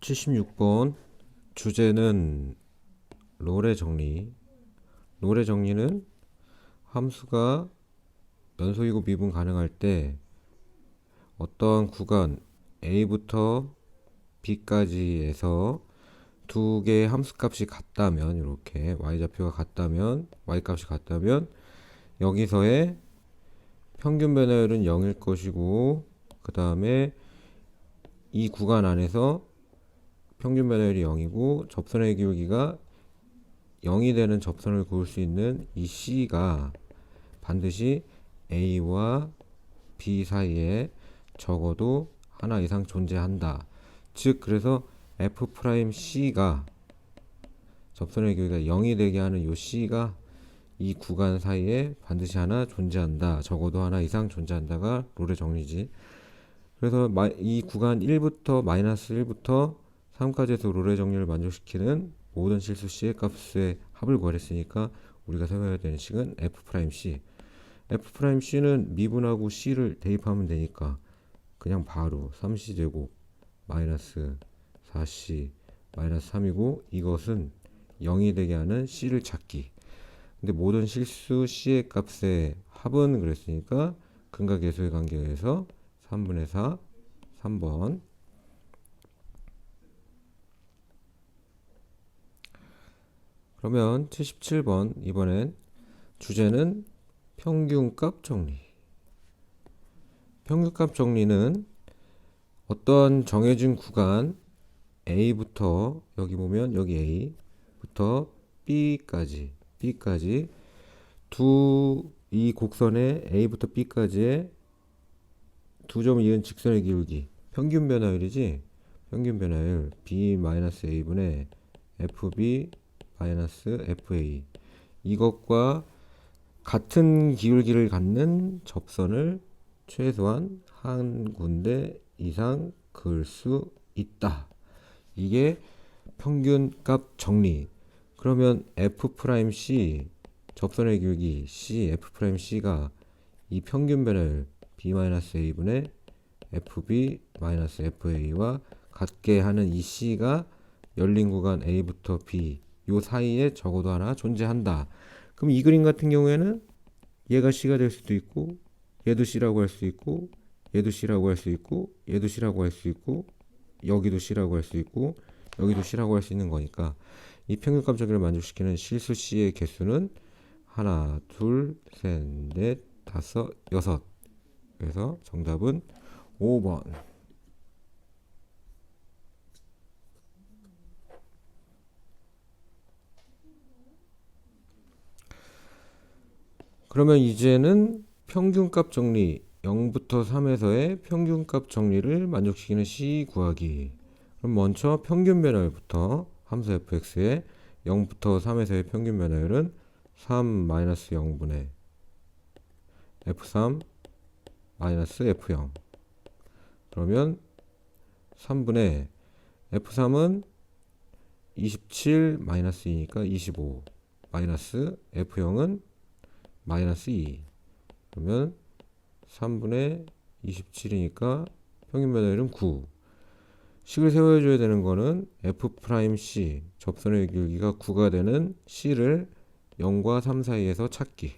76번 주제는 롤의 정리. 롤의 정리는 함수가 연속이고 미분 가능할 때 어떤 구간 A부터 B까지에서 두 개의 함수값이 같다면, 이렇게 y좌표가 같다면, y값이 같다면 여기서의 평균 변화율은 0일 것이고, 그 다음에 이 구간 안에서 평균 변화율이 0이고 접선의 기울기가 0이 되는 접선을 그을 수 있는 이 C가 반드시 A와 B 사이에 적어도 하나 이상 존재한다. 즉 그래서 F'C가 접선의 기울기가 0이 되게 하는 이 C가 이 구간 사이에 반드시 하나 존재한다. 적어도 하나 이상 존재한다가 롤의 정리지. 그래서 이 구간 1부터 마이너스 1부터 3까지에서 롤의 정리를 만족시키는 모든 실수 C의 값의 합을 구하랬으니까 우리가 세워야 되는 식은 F'C. F'C는 미분하고 C를 대입하면 되니까 그냥 바로 3C제곱 마이너스 4C 마이너스 3이고, 이것은 0이 되게 하는 C를 찾기. 근데 모든 실수 C의 값의 합은 그랬으니까 근과 계수의 관계에 의해서 3분의 4 3번. 그러면 77번 이번엔 주제는 평균값 정리. 평균값 정리는 어떤 정해진 구간 A부터, 여기 보면 여기 A부터 B까지 이 곡선의 A부터 B까지의 두 점을 이은 직선의 기울기 평균 변화율이지, 평균 변화율 B-A분의 FB-FA, 이것과 같은 기울기를 갖는 접선을 최소한 한 군데 이상 그을 수 있다. 이게 평균값 정리. 그러면 F'C 접선의 기울기 C, F'C가 이 평균 변화율 B-A분의 FB-FA와 같게 하는 이 C가 열린 구간 A부터 B 요 사이에 적어도 하나 존재한다. 그럼 이 그림 같은 경우에는 얘가 C가 될 수도 있고, 얘도 C라고 할 수 있고, 얘도 C라고 할 수 있고, 얘도 C라고 할 수 있고, 여기도 C라고 할 수 있고, 여기도 C라고 할 수 있는 거니까 이 평균값 정리를 만족시키는 실수 C의 개수는 하나, 둘, 셋, 넷, 다섯, 여섯. 그래서 정답은 5번. 그러면 이제는 평균값 정리 0부터 3에서의 평균값 정리를 만족시키는 C 구하기. 그럼 먼저 평균 변화율부터 함수 fx의 0부터 3에서의 평균 변화율은 3-0분의 f3 f0. 그러면 3분의 f3은 27 2니까 25 마이너스 f0은 마이너스 2. 그러면 3분의 27이니까 평균 변화율은 9. 식을 세워줘야 되는 거는 F'C 접선의 기울기가 9가 되는 C를 0과 3 사이에서 찾기.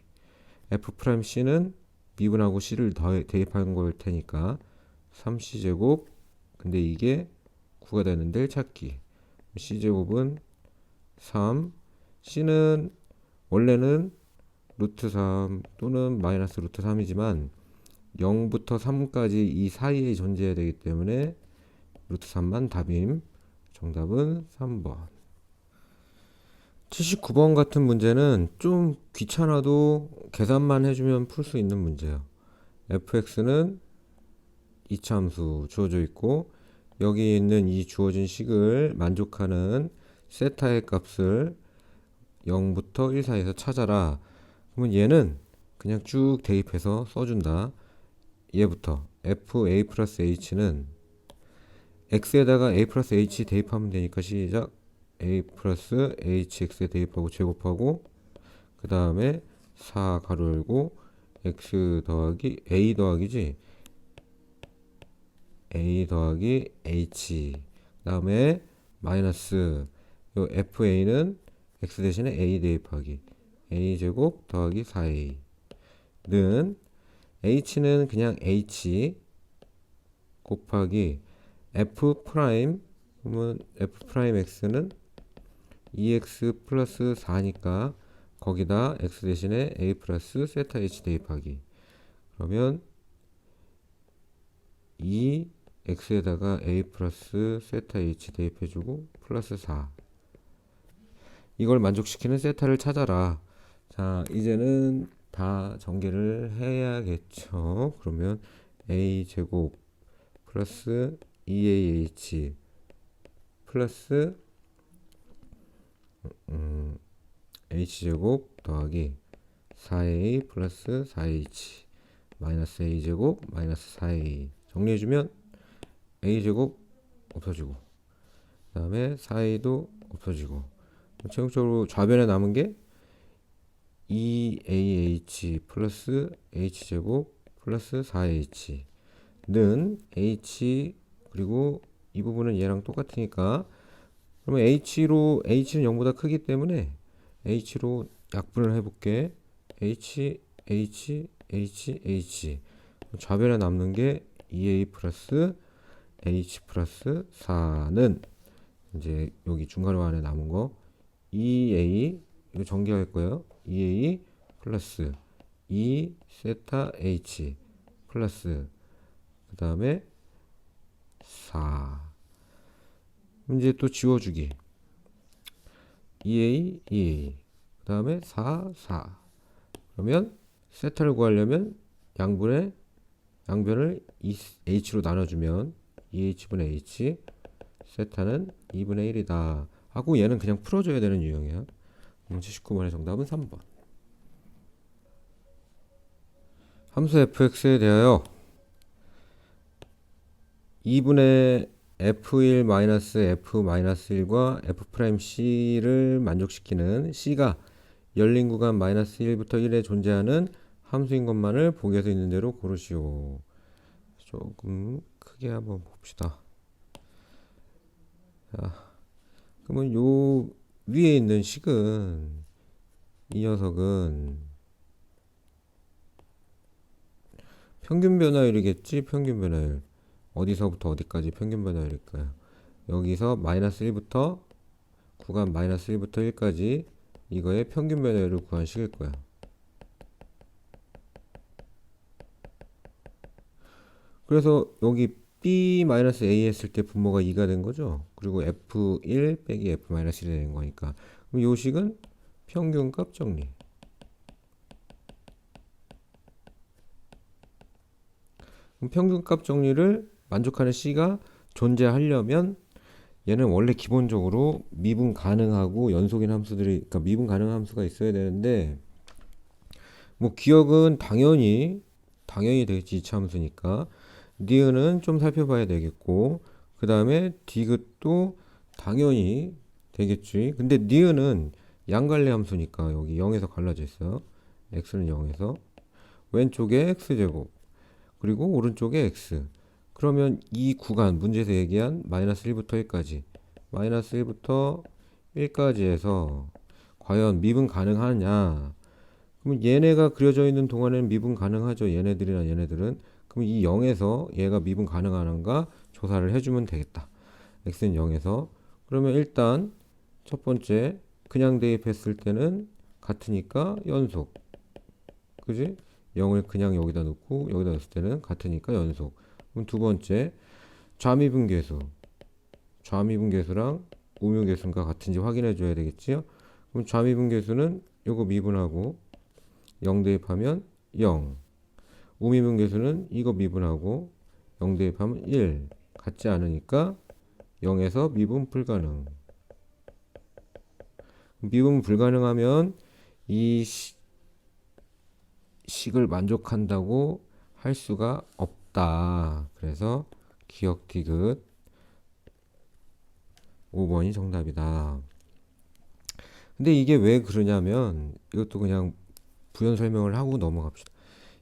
F'C는 미분하고 C를 대입한 걸 테니까 3C제곱, 근데 이게 9가 되는 데를 찾기. C제곱은 3, C는 원래는 루트 3 또는 마이너스 루트 3이지만 0부터 3까지 이 사이에 존재해야 되기 때문에 루트 3만 답임. 정답은 3번. 79번 같은 문제는 좀 귀찮아도 계산만 해주면 풀 수 있는 문제예요. fx는 이차함수 주어져 있고, 여기 있는 이 주어진 식을 만족하는 세타의 값을 0부터 1 사이에서 찾아라. 그러면 얘는 그냥 쭉 대입해서 써준다. 얘부터 fa 플러스 h는 x에다가 a 플러스 h 대입하면 되니까 시작. a 플러스 hx에 대입하고 제곱하고, 그 다음에 4 가로 열고 x 더하기 a 더하기지, a 더하기 h. 다음에 마이너스 요 FA는 x 대신에 a 대입하기 a 제곱 더하기 4a 는 h는 그냥 h 곱하기 f 프라임 그러면 f 프라임 x는 2x 플러스 4니까 거기다 x 대신에 a 플러스 세타 h 대입하기 그러면 2x에다가 a 플러스 세타 h 대입해주고 플러스 4 이걸 만족시키는 세타를 찾아라. 자 이제는 다 전개를 해야겠죠. 그러면 a 제곱 플러스 2ah 플러스 h제곱 더하기 4a 플러스 4h 마이너스 a제곱 마이너스 4a 정리해주면 a제곱 없어지고 그 다음에 4a도 없어지고 최종적으로 좌변에 남은 게 2ah 플러스 h제곱 플러스 4h는 h 그리고 이 부분은 얘랑 똑같으니까 그러면 h는 0보다 크기 때문에 h로 약분을 해볼게. h 좌변에 남는 게 2a 플러스 h 플러스 4는 이제 여기 중괄호 안에 남은 거 2a 이거 전개할 거예요. 2a 플러스 2 세타 h 플러스 그 다음에 4 이제 또 지워주기 2a 그 다음에 4 그러면 세타를 구하려면 양변을 h로 나눠주면 2h분의 h 세타는 2분의 1이다 하고 얘는 그냥 풀어줘야 되는 유형이야. 79번의 정답은 3번. 함수 fx에 대하여 2분의 f1-f-1과 f'c를 만족시키는 c가 열린 구간 -1부터 1에 존재하는 함수인 것만을 보기에서 있는 대로 고르시오. 조금 크게 한번 봅시다. 자, 그러면 요 위에 있는 식은 이 녀석은 평균 변화율이겠지. 평균 변화율 어디서부터 어디까지 평균 변화율일까요? 여기서 -1부터 구간 -1부터 1까지 이거의 평균 변화율을 구한 식일 거야. 그래서 여기 b-a 했을 때 분모가 2가 된 거죠. 그리고 f1 빼기 f-1이 되는 거니까. 그럼 요 식은 평균값 정리. 그럼 평균값 정리를 만족하는 c가 존재하려면 얘는 원래 기본적으로 미분 가능하고 연속인 함수들이 그러니까 미분 가능 함수가 있어야 되는데 뭐 기억은 당연히 되겠지. 이차함수니까 니은은 좀 살펴봐야 되겠고 그 다음에 디귿도 당연히 되겠지. 근데 니은은 양갈래 함수니까 여기 0에서 갈라져 있어요. x는 0에서 왼쪽에 x제곱 그리고 오른쪽에 x 그러면 이 구간 문제에서 얘기한 -1부터 1까지 -1부터 1까지 해서 과연 미분 가능하냐. 그럼 얘네가 그려져 있는 동안에는 미분 가능하죠. 얘네들이나 얘네들은. 그럼 이 0에서 얘가 미분 가능한가 조사를 해주면 되겠다. x는 0에서 그러면 일단 첫 번째 그냥 대입했을 때는 같으니까 연속 그지? 0을 그냥 여기다 놓고 여기다 넣었을 때는 같으니까 연속. 그럼 두 번째 좌미분계수랑 우미분계수가 같은지 확인해 줘야 되겠지요. 그럼 좌미분계수는 요거 미분하고 0 대입하면 0 우미분계수는 이거 미분하고 0 대입하면 1 같지 않으니까 0에서 미분 불가능. 미분 불가능하면 이 식을 만족한다고 할 수가 없다. 그래서 기억 디귿 5번이 정답이다. 근데 이게 왜 그러냐면 이것도 그냥 부연 설명을 하고 넘어갑시다.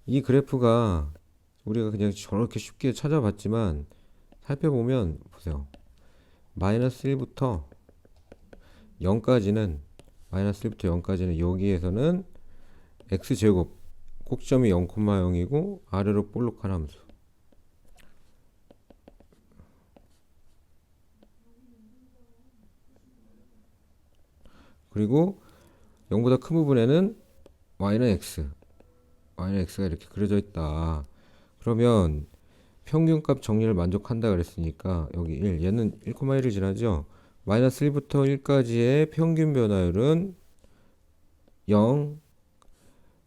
이 그래프가 우리가 그냥 저렇게 쉽게 찾아봤지만 살펴보면 보세요. 마이너스 1부터 0까지는 마이너스 1부터 0까지는 여기에서는 x제곱 꼭지점이 0,0이고 아래로 볼록한 함수. 그리고 0보다 큰 부분에는 y는 x, y는 x가 이렇게 그려져 있다. 그러면 평균값 정리를 만족한다 그랬으니까 여기 1, 얘는 1,1을 지나죠. 마이너스 1부터 1까지의 평균 변화율은 0.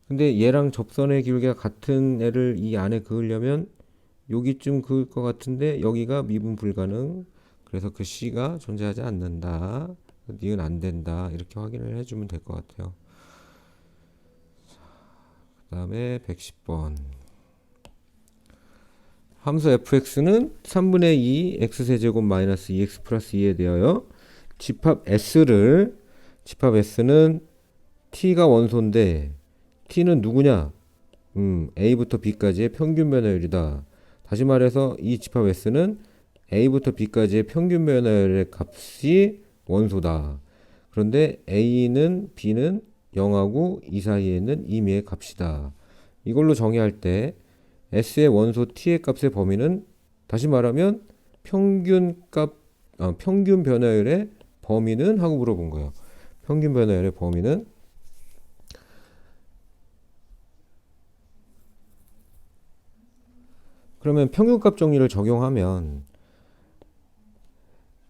근데 얘랑 접선의 기울기가 같은 애를 이 안에 그으려면 여기쯤 그을 것 같은데 여기가 미분 불가능. 그래서 그 C가 존재하지 않는다. 니은 안 된다. 이렇게 확인을 해주면 될 것 같아요. 그 다음에 110번. 함수 fx는 3분의 2 x세제곱 마이너스 2x 플러스 2에 대하여 집합 s는 t가 원소인데 t는 누구냐? a부터 b까지의 평균 변화율이다. 다시 말해서 이 집합 s는 a부터 b까지의 평균 변화율의 값이 원소다. 그런데 a는 b는 0하고 2 사이에 있는 임의의 값이다. 이걸로 정의할 때 s의 원소 t의 값의 범위는 다시 말하면 평균 변화율의 범위는 하고 물어본 거예요. 평균 변화율의 범위는 그러면 평균값 정리를 적용하면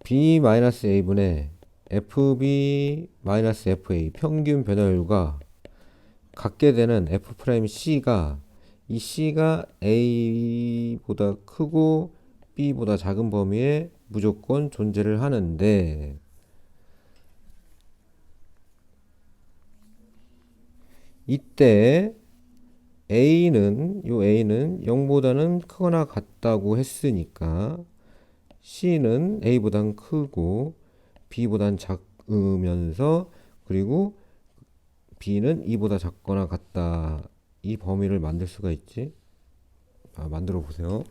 b-a분의 fb-fa 평균 변화율과 같게 되는 f'c가 이 c가 a보다 크고 b보다 작은 범위에 무조건 존재를 하는데 이때 a는 0보다는 크거나 같다고 했으니까 c는 a보단 크고 b보단 작으면서 그리고 b는 2보다 작거나 같다. 이 범위를 만들 수가 있지. 만들어 보세요.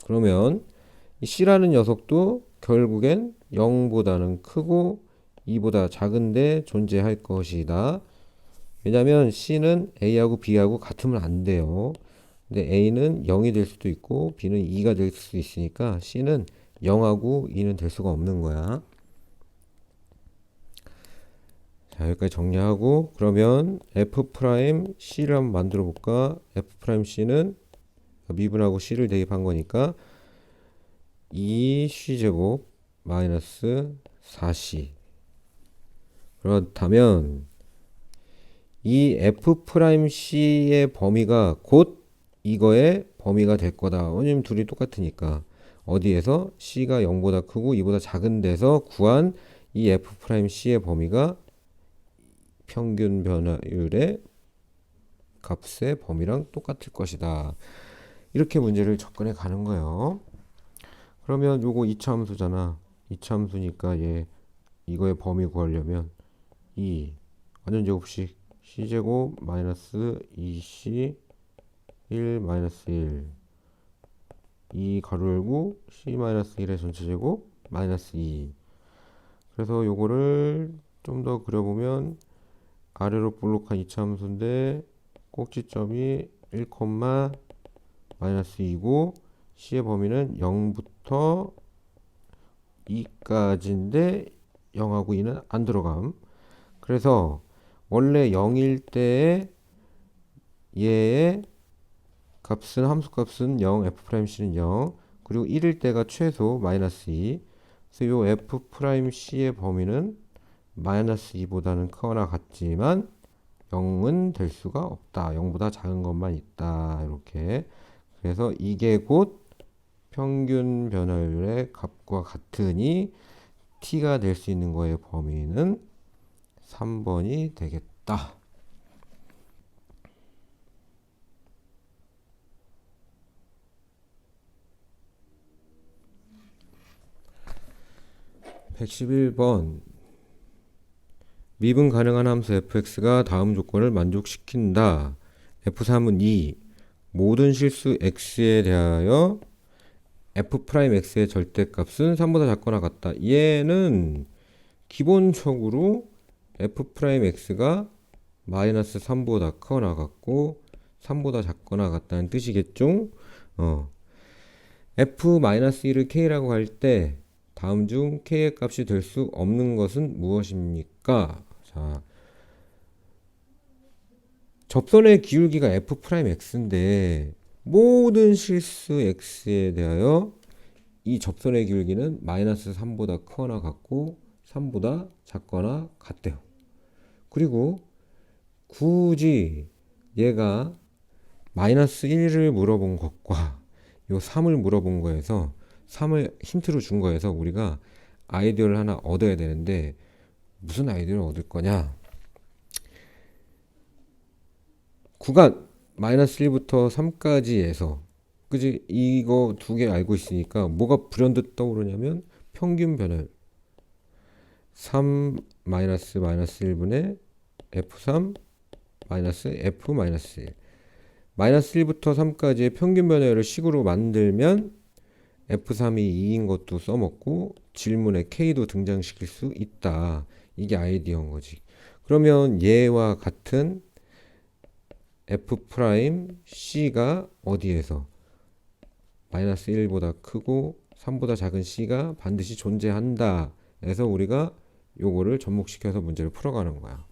그러면 이 c라는 녀석도 결국엔 0보다는 크고 2보다 작은데 존재할 것이다. 왜냐면 c는 a하고 b하고 같으면 안 돼요. 근데 a는 0이 될 수도 있고 b는 2가 될 수도 있으니까 c는 0하고 2는 될 수가 없는 거야. 자, 여기까지 정리하고 그러면 f'c를 한번 만들어 볼까? f'c는 미분하고 c를 대입한 거니까 2c제곱 마이너스 4c. 그렇다면 이 f'c의 범위가 곧 이거의 범위가 될 거다. 왜냐면 둘이 똑같으니까. 어디에서 c가 0보다 크고 2보다 작은 데서 구한 이 f'c의 범위가 평균 변화율의 값의 범위랑 똑같을 것이다. 이렇게 문제를 접근해 가는 거예요. 그러면 요거 2차 함수잖아. 2차 함수니까 얘 이거의 범위 구하려면 2 완전 제곱식 c제곱 마이너스 2c 1 마이너스 1 2 가로 열고 c 마이너스 1의 전체 제곱 마이너스 2. 그래서 요거를 좀 더 그려보면 아래로 볼록한 2차 함수인데 꼭지점이 1, 마이너스 2고 c의 범위는 0부터 2까지인데 0하고 2는 안 들어감. 그래서 원래 0일 때에 얘의 값은 함수값은 0, f'c는 0, 그리고 1일 때가 최소 마이너스 2. 그래서 요 f'c의 범위는 마이너스 2보다는 크거나 같지만 0은 될 수가 없다. 0보다 작은 것만 있다. 이렇게. 그래서 이게 곧 평균 변화율의 값과 같으니 t가 될 수 있는 거의 범위는 3번이 되겠다. (111번) 미분 가능한 함수 fx가 다음 조건을 만족시킨다. f3은 2, 모든 실수 x에 대하여 f'x의 절대값은 3보다 작거나 같다. 얘는 기본적으로 f'x가 마이너스 3보다 크거나 같고 3보다 작거나 같다는 뜻이겠죠? f-1을 k라고 할 때 다음 중 k의 값이 될 수 없는 것은 무엇입니까? 자, 접선의 기울기가 f'x인데 모든 실수 x에 대하여 이 접선의 기울기는 마이너스 3보다 크거나 같고 3보다 작거나 같대요. 그리고 굳이 얘가 마이너스 1을 물어본 것과 요 3을 물어본 거에서 3을 힌트로 준 거에서 우리가 아이디어를 하나 얻어야 되는데 무슨 아이디어를 얻을 거냐? 구간 마이너스 1부터 3까지에서 그지 이거 두 개 알고 있으니까 뭐가 불현듯 떠오르냐면 평균 변화율 3 마이너스 1분의 f3 마이너스 f 마이너스 1 마이너스 1부터 3까지의 평균 변화율을 식으로 만들면 f3이 2인 것도 써먹고 질문에 k도 등장시킬 수 있다. 이게 아이디어인 거지. 그러면 얘와 같은 f'c가 어디에서 마이너스 1보다 크고 3보다 작은 c가 반드시 존재한다. 해서 우리가 요거를 접목시켜서 문제를 풀어가는 거야.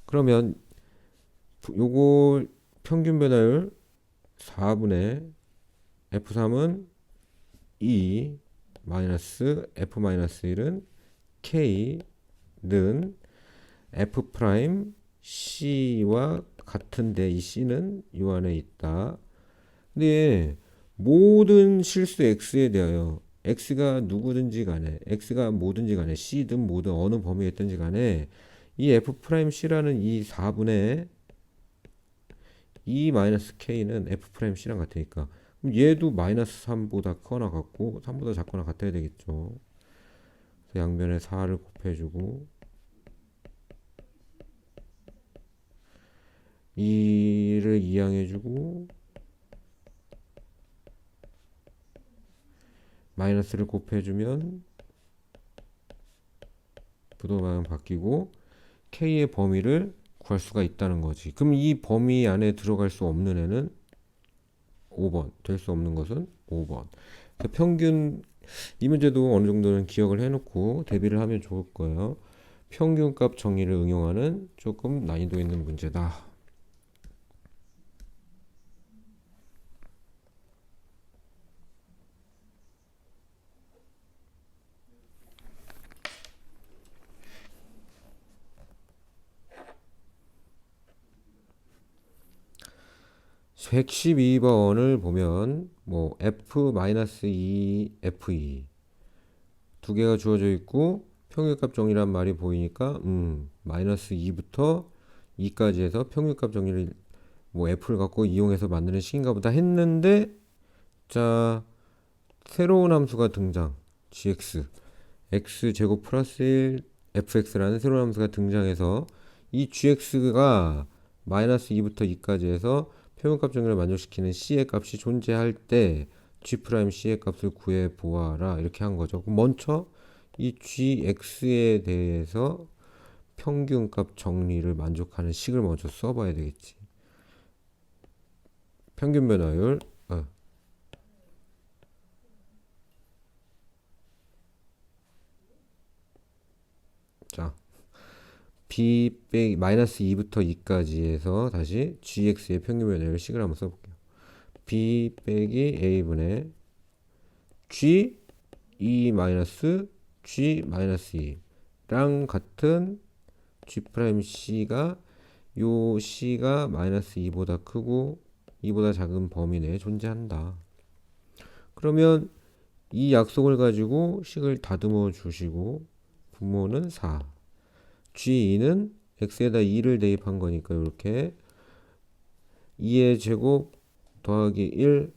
그러면 요거 평균 변화율 4분의 f3은 2 마이너스 f 마이너스 1은 k는 f 프라임 c와 같은데 이 c는 요 안에 있다. 근데 모든 실수 x에 대하여 x가 누구든지 간에 x가 뭐든지 간에 c든 뭐든 어느 범위에 있든지 간에 이 f 프라임 c라는 이 4분의 2 마이너스 k는 f 프라임 c랑 같으니까 그럼 얘도 마이너스 3보다 크거나 같고 3보다 작거나 같아야 되겠죠. 그래서 양변에 4를 곱해주고 2를 이항해주고 마이너스를 곱해주면 부동항은 바뀌고 k의 범위를 구할 수가 있다는 거지. 그럼 이 범위 안에 들어갈 수 없는 애는 5번, 될 수 없는 것은 5번. 평균, 이 문제도 어느 정도는 기억을 해놓고 대비를 하면 좋을 거예요. 평균값 정의를 응용하는 조금 난이도 있는 문제다. (112번을) 보면 뭐 f-2 f2 두 개가 주어져 있고 평균값 정리란 말이 보이니까 마이너스 2부터 2까지 해서 평균값 정리를 뭐 f를 갖고 이용해서 만드는 식인가 보다 했는데 자 새로운 함수가 등장 gx x제곱 플러스 1 fx라는 새로운 함수가 등장해서 이 gx가 마이너스 2부터 2까지 해서 평균값 정리를 만족시키는 c의 값이 존재할 때 g'c의 값을 구해 보아라 이렇게 한 거죠. 그럼 먼저 이 gx에 대해서 평균값 정리를 만족하는 식을 먼저 써봐야 되겠지. 평균 변화율 자 b 빼기 마이너스 2부터 2까지 해서 다시 gx의 평균 변화율 식을 한번 써볼게요. b 빼기 a분의 g 2 마이너스 g 마이너스 2랑 같은 g 프라임 c가 요 c가 마이너스 2보다 크고 2보다 작은 범위 내에 존재한다. 그러면 이 약속을 가지고 식을 다듬어 주시고 분모는 4 G2는 x에다 2를 대입한 거니까 이렇게 2의 제곱 더하기 1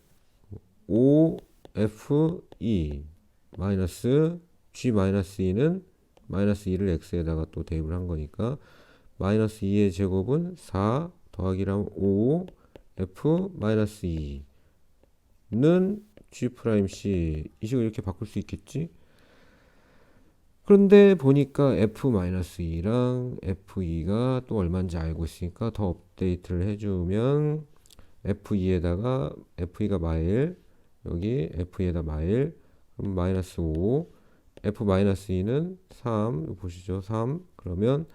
5f2 마이너스 g 마이너스 2는 마이너스 2를 x에다가 또 대입을 한 거니까 마이너스 2의 제곱은 4 더하기 5 F-2는 G'(C) 이 식으로 이렇게 바꿀 수 있겠지? 그런데 보니까 F-2랑 F2가 또 얼마인지 알고 있으니까 더 업데이트를 해주면 F2에다가 F2가 마일, 여기 F2에다 마일, 그럼 마이너스 5, F-2는 3, 보시죠. 3, 그러면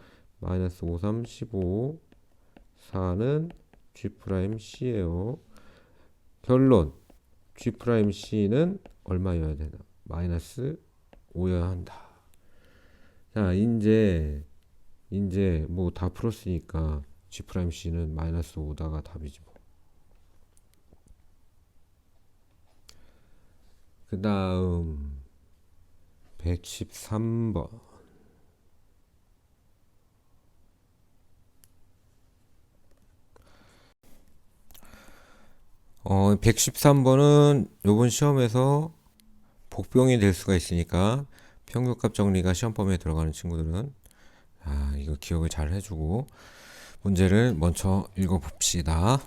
마이너스 5, 3, 15, 4는 G'C예요. 결론, G'C는 얼마여야 되나? 마이너스 5여야 한다. 자, 이제 뭐 다 풀었으니까 G'C는 마이너스 5다가 답이지 뭐. 그 다음 113번. 113번은 요번 시험에서 복병이 될 수가 있으니까 평균값 정리가 시험 범위에 들어가는 친구들은 이거 기억을 잘 해주고 문제를 먼저 읽어봅시다.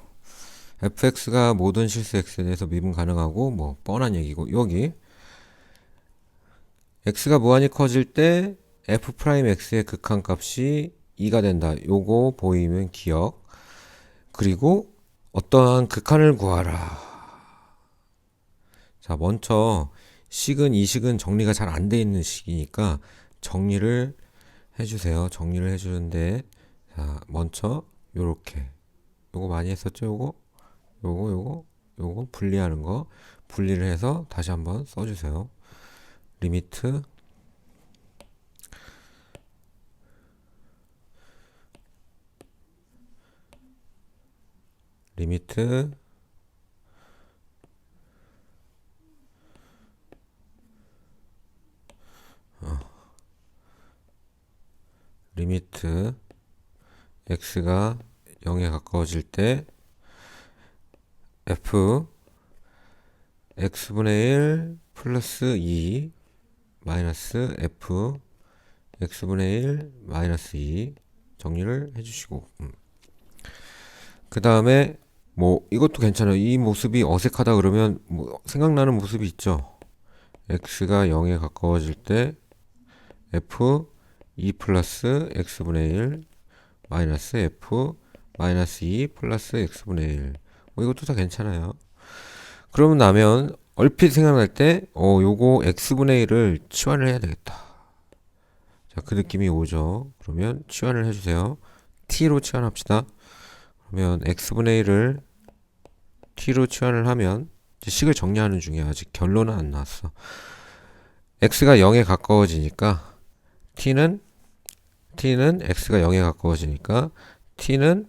fx가 모든 실수 x에 대해서 미분 가능하고 뭐 뻔한 얘기고, 여기 x가 무한히 커질 때 f'x의 극한값이 2가 된다. 요거 보이면 기억. 그리고 어떠한 극한을 구하라. 자, 먼저 식은 이 식은 정리가 잘 안 돼 있는 식이니까 정리를 해주세요. 정리를 해주는데, 자, 먼저 요렇게 요거 많이 했었죠. 요거 분리하는 거 분리를 해서 다시 한번 써주세요. 리미트 리미트 x가 0에 가까워질 때 f x분의 1 플러스 2 마이너스 f x분의 1 마이너스 2 정리를 해주시고, 그 다음에 뭐 이것도 괜찮아요. 이 모습이 어색하다 그러면 뭐 생각나는 모습이 있죠. x가 0에 가까워질 때 f 2 플러스 x분의 1 마이너스 f 마이너스 2 플러스 x분의 1. 이것도 다 괜찮아요. 그러면 나면 얼핏 생각날 때 요거 x분의 1을 치환을 해야 되겠다. 자, 그 느낌이 오죠. 그러면 치환을 해주세요. t로 치환합시다. 그러면 x분의 1을 t로 치환을 하면 이제 식을 정리하는 중이야. 아직 결론은 안 나왔어. x가 0에 가까워지니까 t는 x가 0에 가까워지니까 t는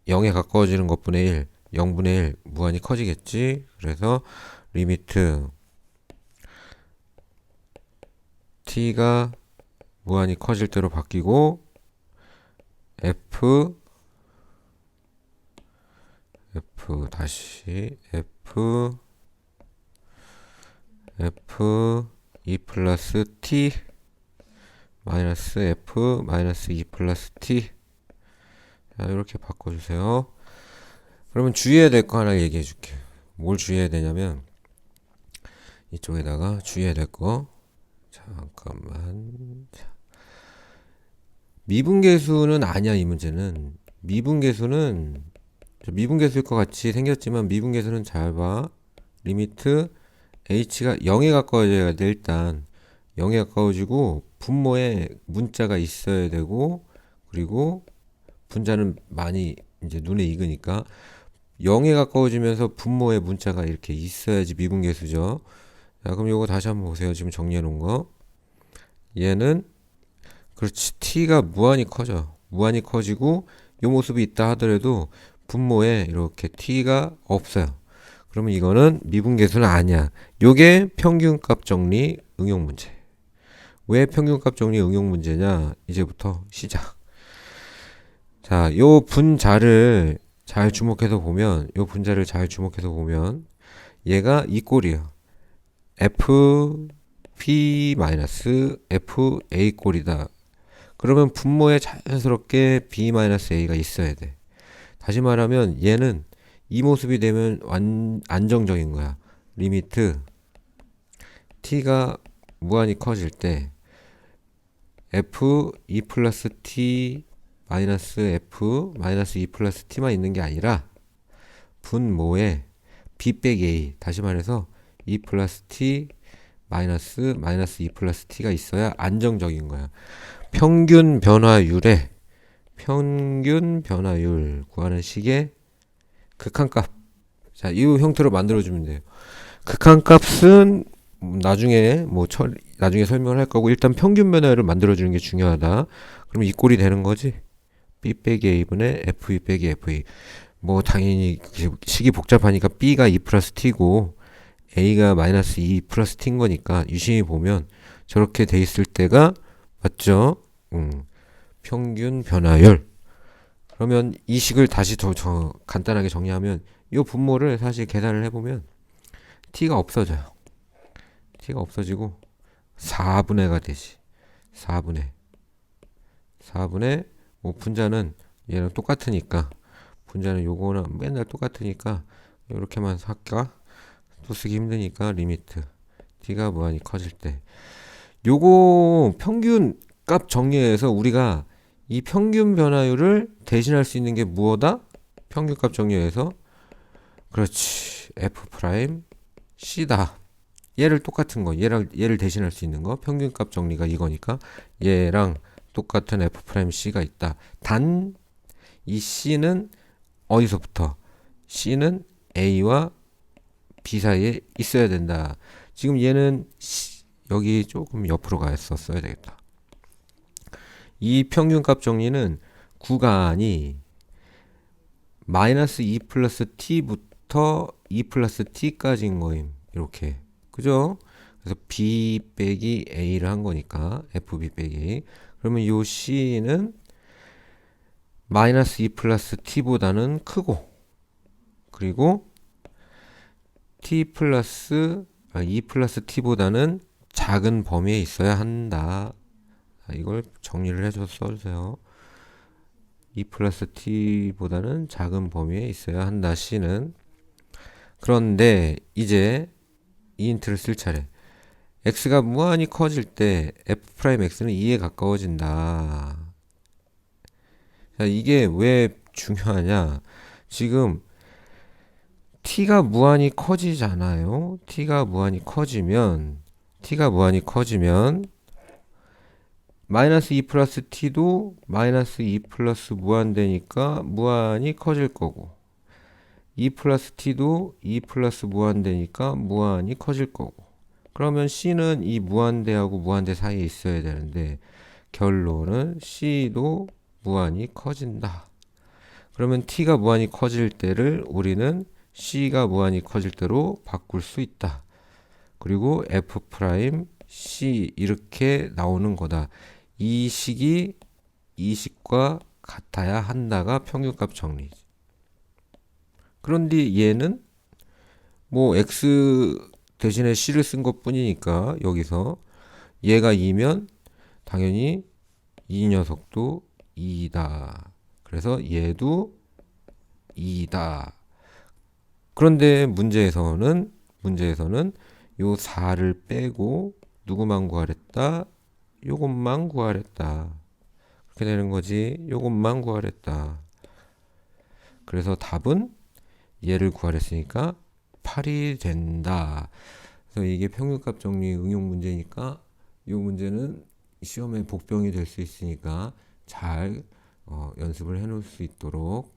0에 가까워지는 것분의 1, 0분의 1 무한히 커지겠지. 그래서 리미트 t가 무한히 커질 대로 바뀌고 f 다시 f 2 플러스 t 마이너스 f 마이너스 2 플러스 t. 자, 이렇게 바꿔주세요. 그러면 주의해야 될 거 하나 얘기해 줄게. 뭘 주의해야 되냐면 이쪽에다가 주의해야 될 거, 잠깐만. 미분계수는 아니야. 이 문제는 미분계수일 것 같이 생겼지만 미분계수는 잘 봐. 리미트 h가 0에 가까워져야 돼. 일단 0에 가까워지고 분모에 문자가 있어야 되고, 그리고 분자는 많이 이제 눈에 익으니까 0에 가까워지면서 분모에 문자가 이렇게 있어야지 미분계수죠. 자, 그럼 요거 다시 한번 보세요. 지금 정리해 놓은 거. 얘는 그렇지, t가 무한히 커져. 무한히 커지고 요 모습이 있다 하더라도 분모에 이렇게 t가 없어요. 그러면 이거는 미분계수는 아니야. 요게 평균값 정리 응용 문제. 왜 평균값 정리 응용 문제냐? 이제부터 시작. 자, 요 분자를 잘 주목해서 보면, 얘가 이 꼴이에요. fp 마이너스 fa 꼴이다. 그러면 분모에 자연스럽게 b 마이너스 a가 있어야 돼. 다시 말하면 얘는 이 모습이 되면 안정적인 거야. 리미트 t가 무한히 커질 때 f 2 플러스 t 마이너스 f 마이너스 2 플러스 t만 있는 게 아니라 분모에 b 빼기 a, 다시 말해서 2 플러스 t 마이너스 2 플러스 t가 있어야 안정적인 거야. 평균 변화율 구하는 식의 극한값. 자, 이 형태로 만들어주면 돼요. 극한값은 나중에 나중에 설명을 할 거고, 일단 평균 변화율을 만들어주는 게 중요하다. 그럼 이 꼴이 되는 거지. b 빼기 a분의 f2 빼기 f2. 당연히 식이 복잡하니까 b가 2 플러스 t고 a가 마이너스 2 플러스 t인 거니까 유심히 보면 저렇게 돼 있을 때가 맞죠? 평균 변화율. 그러면 이 식을 다시 더 간단하게 정리하면 이 분모를 사실 계산을 해보면 t가 없어져요. t가 없어지고 4분의가 되지. 4분의 분자는 얘랑 똑같으니까, 분자는 요거는 맨날 똑같으니까 이렇게만 할까? 또 쓰기 힘드니까 리미트 t가 무한히 커질 때, 요거 평균 값 정리해서 우리가 이 평균 변화율을 대신할 수 있는 게 무엇이다? 평균 값 정리해서, 그렇지, f 프라임 c다. 얘를 똑같은 거, 얘를 대신할 수 있는 거, 평균 값 정리가 이거니까 얘랑 똑같은 f 프라임 c가 있다. 단 이 c는 어디서부터? c는 a와 b 사이에 있어야 된다. 지금 얘는 여기 조금 옆으로 갔었어야 되겠다. 이 평균값 정리는 구간이 마이너스 2 플러스 t부터 2 플러스 t까지인 거임. 이렇게. 그죠? 그래서 b 빼기 a를 한 거니까 fb 빼기 a. 그러면 요 c는 마이너스 2 플러스 t보다는 크고, 그리고 t 플러스 2 플러스 t보다는 작은 범위에 있어야 한다. 이걸 정리를 해줘서 써주세요. 2 플러스 t보다는 작은 범위에 있어야 한다. c는. 그런데 이제 이 힌트를 쓸 차례. x가 무한히 커질 때 f'x는 2에 가까워진다. 자, 이게 왜 중요하냐? 지금 t가 무한히 커지잖아요. t가 무한히 커지면 마이너스 2 플러스 t도 마이너스 2 플러스 무한대니까 무한히 커질 거고, 2 플러스 t도 2 플러스 무한대니까 무한히 커질 거고, 그러면 c는 이 무한대하고 무한대 사이에 있어야 되는데 결론은 c도 무한히 커진다. 그러면 t가 무한히 커질 때를 우리는 c가 무한히 커질 때로 바꿀 수 있다. 그리고 f 프라임 c 이렇게 나오는 거다. 이 식이 이 식과 같아야 한다가 평균값 정리지. 그런데 얘는 x 대신에 c를 쓴 것 뿐이니까 여기서 얘가 2면 당연히 이 녀석도 2다. 그래서 얘도 2다. 그런데 문제에서는 요 4를 빼고 누구만 구하랬다? 요것만 구하랬다. 그렇게 되는 거지. 요것만 구하랬다. 그래서 답은 얘를 구하랬으니까 8이 된다. 그래서 이게 평균값 정리 응용 문제니까 이 문제는 시험에 복병이 될 수 있으니까 잘 연습을 해 놓을 수 있도록